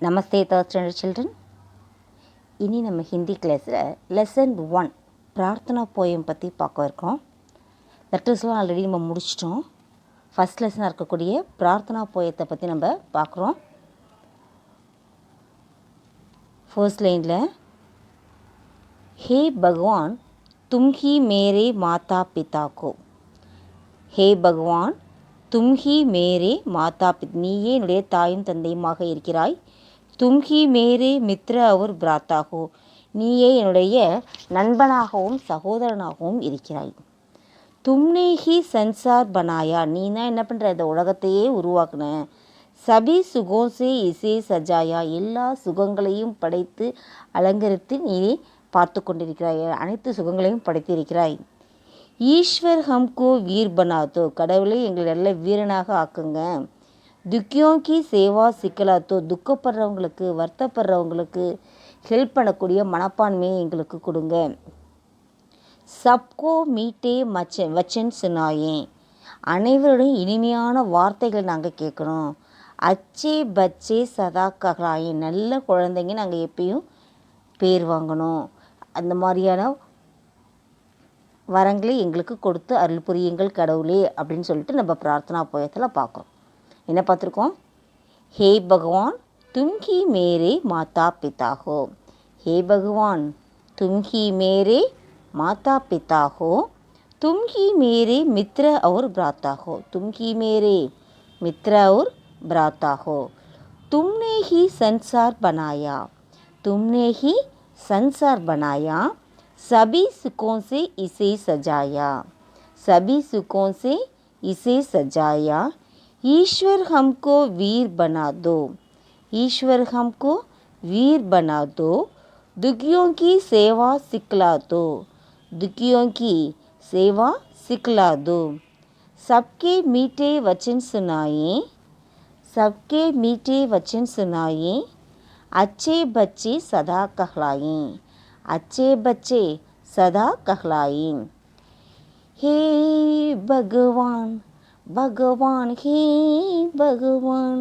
நமஸ்தே third standard children. இனி நம்ம ஹிந்தி கிளாஸில் லெசன் 1 பிரார்த்தனா போயம் பற்றி பார்க்க இருக்கோம். லெட்டர்ஸ்லாம் ஆல்ரெடி நம்ம முடிச்சிட்டோம். ஃபஸ்ட் லெசனாக இருக்கக்கூடிய பிரார்த்தனா போயத்தை பற்றி நம்ம பார்க்குறோம். ஃபர்ஸ்ட் லைனில் ஹே பகவான் தும் ஹி மேரே மாதா பிதா கோ. ஹே பகவான் தும் ஹி மேரே மாதா நீயே என்னுடைய தாயும் தந்தையுமாக இருக்கிறாய். தும்ஹி மேரே மித்ர அவர் பிராத்தாகோ, நீயே என்னுடைய நண்பனாகவும் சகோதரனாகவும் இருக்கிறாய். தும்னேஹி சன்சார் பனாயா, நீ தான் என்ன பண்ணுற, இந்த உலகத்தையே உருவாக்குன. சபி சுகோசே இசே சஜாயா, எல்லா சுகங்களையும் படைத்து அலங்கரித்து நீ பார்த்து கொண்டிருக்கிறாய், அனைத்து சுகங்களையும் படைத்திருக்கிறாய். ஈஸ்வர் ஹம்கோ வீர் பனாதோ, கடவுளை எங்களை நல்ல வீரனாக ஆக்குங்க. துக்கியோங்கி சேவா சிக்கலாத்தோ, துக்கப்படுறவங்களுக்கு வருத்தப்படுறவங்களுக்கு ஹெல்ப் பண்ணக்கூடிய மனப்பான்மையை எங்களுக்கு கொடுங்க. சப்கோ மீட்டே வச்சன் சுனாயே, அனைவருடைய இனிமையான வார்த்தைகளை நாங்கள் கேட்கணும். அச்சே பச்சே சதா ககலாயே, நல்ல குழந்தைங்க நாங்கள் எப்பயும் பேர் வாங்கணும். அந்த மாதிரியான வரங்களை எங்களுக்கு கொடுத்து அருள் புரியுங்கள் கடவுளே அப்படின்னு சொல்லிட்டு நம்ம பிரார்த்தனா போயத்தில் பார்க்குறோம். என்ன பார்த்துருக்கோம்? ஹே பகவான் தும் ஹி மேரே மாதா பிதா ஹோ. ஹே பகவான் தும் ஹி மேரே மாதா பிதா ஹோ. தும் ஹி மேரே மித்ர और भ्राता हो. तुम ही मेरे मित्र और भ्राता हो. तुमने ही संसार बनाया. तुमने ही संसार बनाया. सभी सुखों से इसे सजाया. सभी सुखों से इसे सजाया. ईश्वर हमको वीर बना दो. ईश्वर हमको वीर बना दो. दुखियों की सेवा सिखला दो. दुखियों की सेवा सिखला दो. सबके मीठे वचन सुनाए. सबके मीठे वचन सुनाए. अच्छे बच्चे सदा कहलाए. अच्छे बच्चे सदा कहलाए. हे भगवान भगवान हे भगवान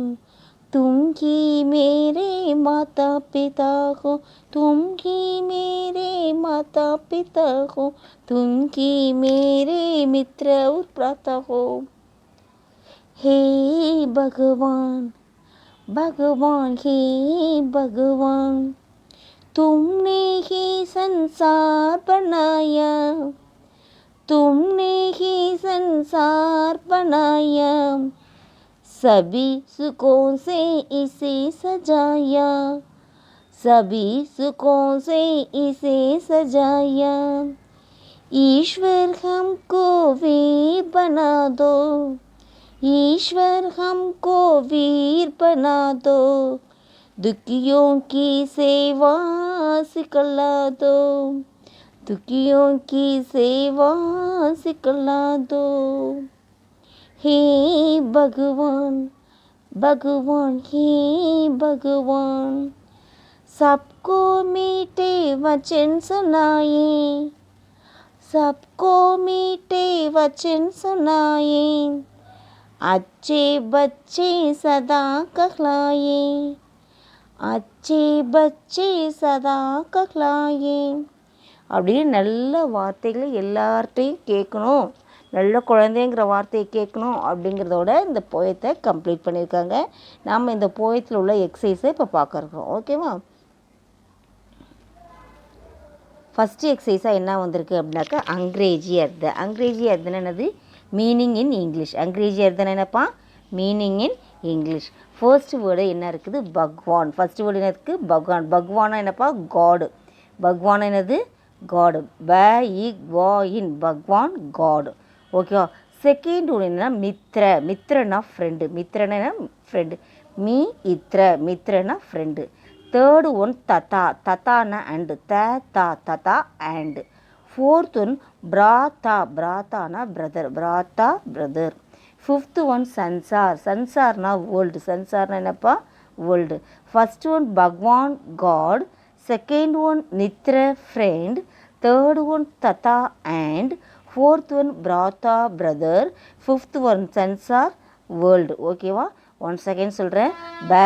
तुम ही मेरे माता पिता हो. तुम ही मेरे माता पिता हो. तुम ही मेरे मित्र और भ्राता हो. हे भगवान भगवान हे भगवान तुमने ही संसार बनाया. तुमने ही संसार बनाया. सभी सुखों से इसे सजाया. सभी सुखों से इसे सजाया. ईश्वर हमको वीर बना दो. ईश्वर हमको वीर बना दो. दुखियों की सेवा सिखला दो. दुखियों की सेवा सिखला दो. हे भगवान भगवान हे भगवान सबको मीठे वचन सुनाए. सबको मीठे वचन सुनाए. अच्छे बच्चे सदा कहलाए. अच्छे बच्चे सदा कहलाए. அப்படின்னு நல்ல வார்த்தைகளை எல்லார்ட்டையும் கேட்கணும், நல்ல குழந்தைங்கிற வார்த்தையை கேட்கணும் அப்படிங்கிறதோட இந்த போயத்தை கம்ப்ளீட் பண்ணியிருக்காங்க. நாம் இந்த போயத்தில் உள்ள எக்ஸசைஸை இப்போ பார்க்க இருக்கிறோம். ஓகேவா? ஃபஸ்ட்டு எக்ஸசைஸாக என்ன வந்திருக்கு அப்படின்னாக்கா அங்கிரேஜி அர்த்த. அங்கிரேஜி அர்த்தம் என்னது? Meaning in English. அங்கிரேஜி அர்த்தம் என்னப்பா? Meaning in English. First word என்ன இருக்குது? பகவான். ஃபஸ்ட் வேர்டு என்ன இருக்குது? பகவான். பகவானா என்னப்பா? காடு. பகவான் என்னது? காடு. இன் பகவான் காடு. ஓகேவா? செகண்ட் ஒன்று என்னென்னா மித்ர. மித்ரனா ஃப்ரெண்டு. மித்ரனா ஃப்ரெண்டு. மீ இத்ர. மித்ரனா ஃப்ரெண்டு. தேர்டு ஒன் ததா. ததானா அண்டு. தா ததா அண்டு. ஃபோர்த் ஒன் பிராத்தா. பிராத்தானா பிரதர். பிராத்தா பிரதர். ஃபிஃப்த்து ஒன் சன்சார். சன்சார்னா வேர்ல்டு. சன்சார்னா என்னப்பா? வேர்ல்டு. ஃபஸ்ட் ஒன் பகவான் காட். செகண்ட் ஒன் நித்ர ஃப்ரெண்ட். தேர்ட் ஒன் ததா அண்ட். ஃபோர்த் ஒன் பிராத்தா பிரதர். ஃபிஃப்த் ஒன் சன்சார் வேர்ல்டு. ஓகேவா? ஒன்ஸ் அகைன் சொல்கிறேன். ப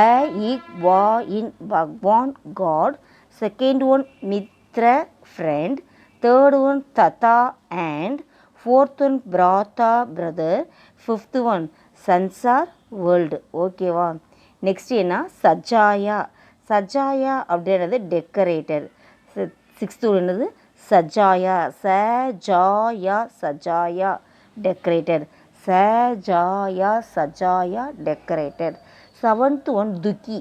இக் வா இன் பகவான் காட். செகண்ட் ஒன் மித்ர ஃப்ரெண்ட். தேர்ட் ஒன் ததா அண்ட். ஃபோர்த் ஒன் பிராத்தா பிரதர். ஃபிஃப்த் ஒன் சன்சார் வேர்ல்டு. ஓகேவா? நெக்ஸ்ட் என்ன? சஜாயா. சஜாயா அப்படின்றது டெக்கரேட்டர். சிக்ஸ்த்து என்னது? சஜாயா. சஜாயா சஜாயா டெக்கரேட்டர். சஜாயா சஜாயா டெக்கரேட்டர். செவன்த் ஒன் துக்கி.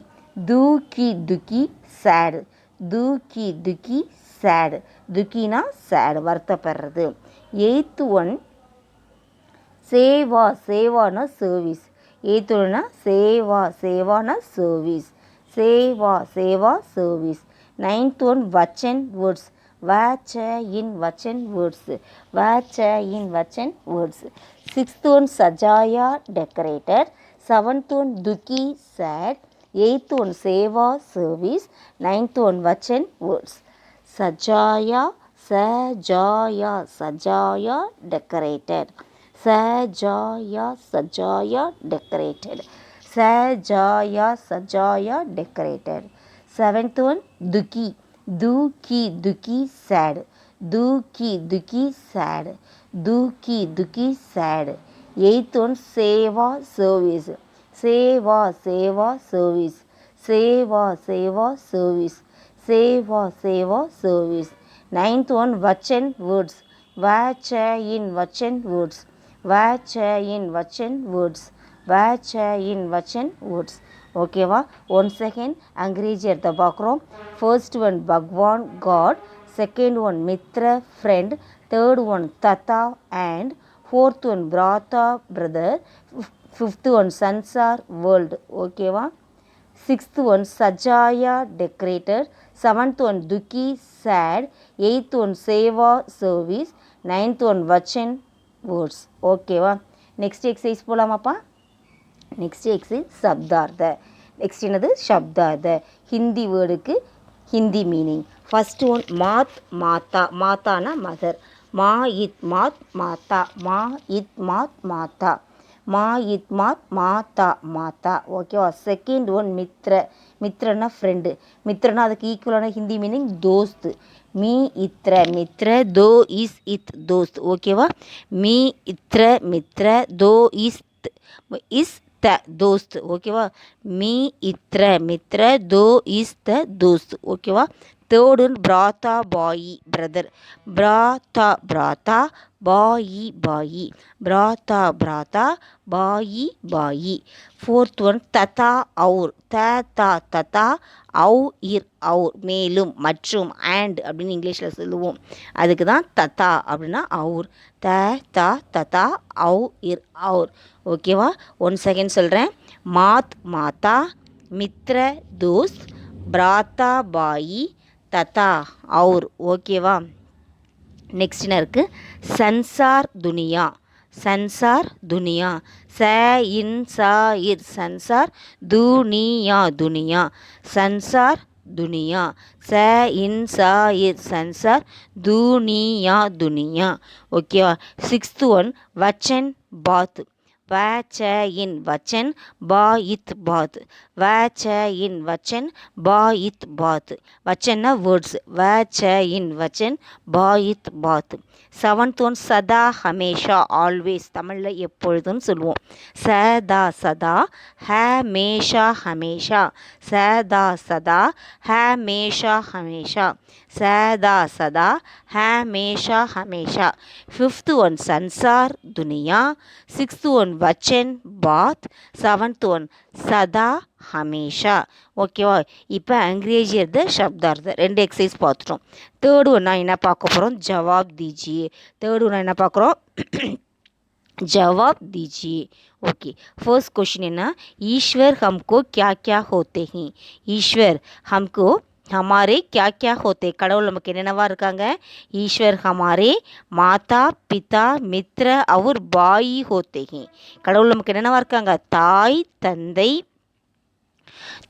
தூக்கி துக்கி சேடு. தூக்கி துக்கி சேடு. துக்கினா சேடு, வருத்தப்படுறது. எயித்து ஒன் சேவா. சேவானா சர்வீஸ். எயித்து ஒன்னா சேவா. சேவானா சர்வீஸ். சேவா சேவா சர்வீஸ். நைன்த் ஒன் வச்சன் வேர்ட்ஸ். வச்ச இன் வச்சன் வேர்ட்ஸ். வச்ச இன் வச்சன் வேர்ட்ஸ். சிக்ஸ்த் ஒன் சஜாயா டெக்கரேட்டர். செவன்த் ஒன் துக்கி சேட். எயித் ஒன் சேவா சர்வீஸ். நைன்த் ஒன் வச்சன் வேர்ட்ஸ். சஜாயா சஜாயா சஜாயா டெக்கரேட்டர். சஜாயா சஜாயா டெக்கரேட்டட். சஜாயா சஜாயா டெக்கரேட்டட். செவன்த் ஒன் துக்கி. தூக்கி துக்கி சேடு. தூக்கி துக்கி சேடு. தூக்கி துக்கி சேடு. எயித் ஒன் சேவா சர்வீஸ். சேவா சேவா சர்வீஸ். சேவா சேவா சர்வீஸ். சேவா சேவா சர்வீஸ். நைன்த் ஒன் வச்சன் வேர்ட்ஸ். வச்ச இன் வச்சன் வேர்ட்ஸ். வச்ச இன் வச்சன் வேர்ட்ஸ். வச்ச இன் வச்சன் வேர்ட்ஸ். ஓகேவா? ஒன்ஸ் அகைன் அங்கிரேஜி எடுத்த பார்க்குறோம். ஃபர்ஸ்ட் ஒன் பகவான் காட். செகண்ட் ஒன் மித்ர ஃப்ரெண்ட். தேர்ட் ஒன் ததா அண்ட். ஃபோர்த் ஒன் பிராத்தா பிரதர். ஃபிஃப்த் ஒன் சன்சார் வேர்ல்டு. ஓகேவா? சிக்ஸ்த் ஒன் சஜாயா டெக்கரேட்டர். செவன்த் ஒன் துக்கி சேட். எயித் ஒன் சேவா சர்வீஸ். நைன்த் ஒன் வச்சன் வேர்ட்ஸ். ஓகேவா? நெக்ஸ்ட் எக்ஸசைஸ் போகலாமாப்பா? நெக்ஸ்ட் எக்ஸசைஸ் சப்தார்த்த. நெக்ஸ்ட் என்னது? சப்தார்த்த. ஹிந்தி வேர்டுக்கு ஹிந்தி மீனிங். ஃபர்ஸ்ட் ஒன் மாத் மாதா. மாதானா மதர். மா இத் மாத் மாதா. மா இத் மாத் மாதா. மா இத் மாத் மாதா மாதா. ஓகேவா? செகண்ட் ஒன் மித்ர. மித்ரனா ஃப்ரெண்டு. மித்ரனா அதுக்கு ஈக்குவலான ஹிந்தி மீனிங் தோஸ்து. மீ இத்ர மித்ர தோ இஸ் இத் தோஸ்த். ஓகேவா? மீ இத்ர மித்ர தோ இஸ் த தோஸ்த். ஓகேவா? மீ இத்ர மித்ர தோ இஸ் த தோஸ்த். ஓகேவா? தேர்ட் ஒன் பிராத்தா பாயி பிரதர். பிராத்தா பிராத்தா பாயி பாயி. பிராத்தா பிராத்தா பாயி பாயி. ஃபோர்த் ஒன் ததா அவுர். ததா ததா அவு இர் அவுர் மேலும் மற்றும் அண்ட் அப்படின்னு இங்கிலீஷில் சொல்லுவோம். அதுக்கு தான் ததா அப்படின்னா அவுர். ததா ததா அவு இர் அவுர். ஓகேவா? ஒன் செகண்ட் சொல்கிறேன். மாத் மாதா. மித்ர தோஸ்த். பிராத்தா பாயி. ததா அவுர். ஓகேவா? நெக்ஸ்ட் என்ன இருக்குது? சன்சார் துனியா. சன்சார் துனியா. ச இன் சா இர் சன்சார். துனியா துனியா. சன்சார் துனியா. ச இன் சா இர் சன்சார். துனியா துனியா. ஓகேவா? சிக்ஸ்த் ஒன் வச்சன் பாத். வச்ச இன் வச்சன் பா இத் பாத். வச்ச இன் வச்சன் பா இத் பாத். வச்சன்னா வேர்ட்ஸ். வச்ச இன் வச்சன் பா இத் பாத். செவன்த் ஒன் சதா ஹமேஷா ஆல்வேஸ். தமிழில் எப்பொழுதும் சொல்லுவோம். சதா சதா ஹமேஷா ஹமேஷா. சதா சதா ஹமேஷா ஹமேஷா. சதா சதா ஹமேஷா ஹமேஷா. ஃபிஃப்த் ஒன் சன்சார் துனியா. சிக்ஸ்த் ஒன் வச்சன் பாத். செவன்த் ஒன் சதா ஹமேஷா. ஓகேவா? இப்போ அங்கிரேஜி எடுத்த சப்தார்த்த ரெண்டு எக்ஸசைஸ் பார்த்துட்டோம். தேர்டு ஒன்றா என்ன பார்க்க போகிறோம்? ஜவாப் தீஜியே. தேர்டு ஒன்றா என்ன பார்க்குறோம்? जवाब दीजिए. ओके, फर्स्ट क्वेश्चन है ना, ईश्वर हमको क्या क्या होते हैं. ईश्वर हमको हमारे क्या क्या होते. கடவுள் நமக்கு என்னென்னவா இருக்காங்க? ஈஸ்வர் हमारे மாதா பிதா மித்ர और பாயி होते हैं. கடவுள் நமக்கு என்னென்னவா இருக்காங்க? தாய் தந்தை,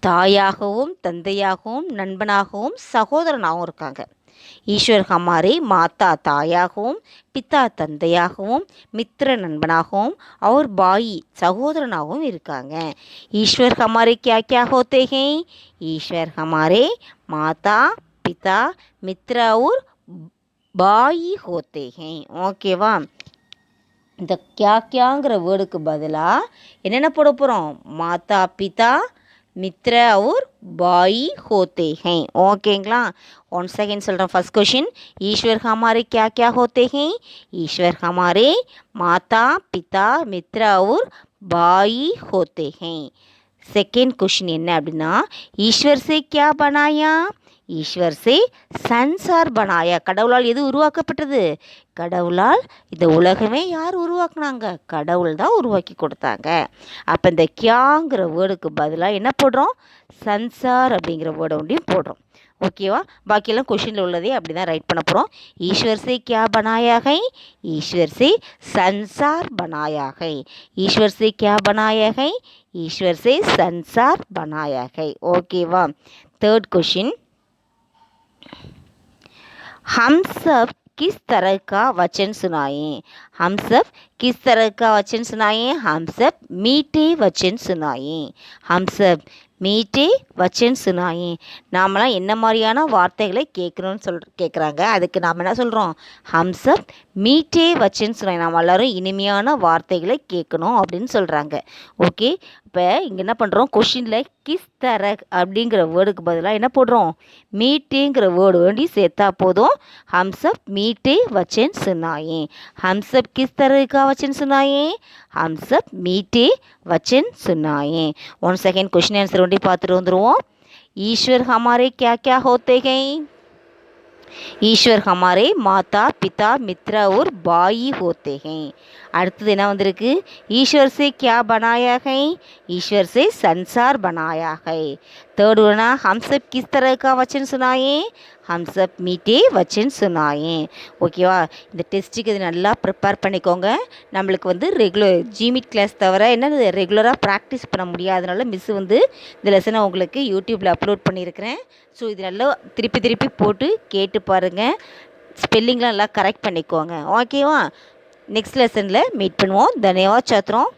தாயாகவும் தந்தையாகவும் நண்பனாகவும் சகோதரனாகவும் இருக்காங்க. ஈஸ்வர் ஹமாரே மாதா தாயாகவும் பிதா தந்தையாகவும் மித்ர நண்பனாகவும் அவர் பாயி சகோதரனாகவும் இருக்காங்க. ஈஸ்வர் ஹமாரே கியா கியா ஹோத்தே ஹே? ஈஸ்வர் ஹமாரே மாதா பிதா மித்ர और பாயி ஹோத்தே ஹே. ஓகேவா? இந்த கியா கியாங்கிற வேர்டுக்கு பதிலாக என்னென்ன போட போகிறோம்? மாதா பிதா மித்ர और பாயி होते हैं. ஓகேங்களா? ஒன் செகண்ட் சொல்கிறேன். ஃபர்ஸ்ட் क्वेश्चन, ईश्वर हमारे क्या क्या होते हैं? ईश्वर हमारे माता पिता मित्र और भाई होते हैं. செகண்ட் क्वेश्चन என்ன அப்படின்னா, ईश्वर से क्या बनाया? ஈஸ்வர் சே சன்சார் பனாயா. கடவுளால் எது உருவாக்கப்பட்டது? கடவுளால் இந்த உலகமே யார் உருவாக்குனாங்க? கடவுள் தான் உருவாக்கி கொடுத்தாங்க. அப்போ இந்த கியாங்கிற வேர்டுக்கு பதிலாக என்ன போடுறோம்? சன்சார் அப்படிங்கிற வேர்டை ஒன்றையும் போடுறோம். ஓகேவா? பாக்கியெல்லாம் கொஷினில் உள்ளதே அப்படி தான் ரைட் பண்ண போகிறோம். ஈஸ்வர் சே கியா பனாயா है? ஈஸ்வர் சே சன்சார் பனாயா है. ஈஸ்வர் சே கியா பனாயா है? ஈஸ்வர் சே சன்சார் பனாயா है. ஓகேவா? தேர்ட் கொஷின், हम सब किस तरह का वचन सुनाएं? हम सब किस तरह का वचन सुनाएं? हम सब मीठे वचन सुनाएं. हम सब மீட்டே வச்சன் சுனாயே. நாமெல்லாம் என்ன மாதிரியான வார்த்தைகளை கேட்குறோன்னு கேட்குறாங்க. அதுக்கு நாம் என்ன சொல்கிறோம்? ஹம்சப் மீட்டே வச்சன் சுனாய். நாம் எல்லோரும் இனிமையான வார்த்தைகளை கேட்கணும் அப்படின்னு சொல்கிறாங்க. ஓகே, இப்போ இங்கே என்ன பண்ணுறோம்? கொஷினில் கிஸ் தரக் அப்படிங்கிற வேர்டுக்கு பதிலாக என்ன போடுறோம்? மீட்டேங்கிற வேர்டு வேண்டி சேர்த்தா போதும். ஹம்சப் மீட்டே வச்சன் சுனாயே. ஹம்சப் கிஸ் தரக்கா வச்சன் சுனாயே. ஹம்சப் மீட்டே वचन सुनाए. वन सेकेंड क्वेश्चन आंसर ஒண்டி பார்த்துட்டு வந்துருவோம். ईश्वर हमारे क्या क्या होते हैं? ईश्वर हमारे माता पिता मित्र और भाई होते हैं. அடுத்தது என்ன வந்திருக்கு? ईश्वर से क्या बनाया है? ईश्वर से संसार बनाया है. थर्ड वाला, हम सब किस तरह का वचन सुनाए? हम सब मीठे वचन सुनाए. ஓகேவா? இந்த டெஸ்ட்டுக்கு இது நல்லா ப்ரிப்பேர் பண்ணிக்கோங்க. நம்மளுக்கு வந்து ஜிமிட் கிளாஸ் தவிர என்ன ரெகுலராக ப்ராக்டிஸ் பண்ண முடியாதனால மிஸ் வந்து இந்த லெசனை உங்களுக்கு யூடியூப்பில் அப்லோட் பண்ணியிருக்கிறேன். ஸோ இது நல்லா திருப்பி திருப்பி போட்டு கேட்டு பாருங்கள். ஸ்பெல்லிங்லாம் நல்லா கரெக்ட் பண்ணிக்கோங்க. ஓகேவா? நெக்ஸ்ட் லெசனில் மீட் பண்ணுவோம். தன்யவாத் சாத்ரோம்.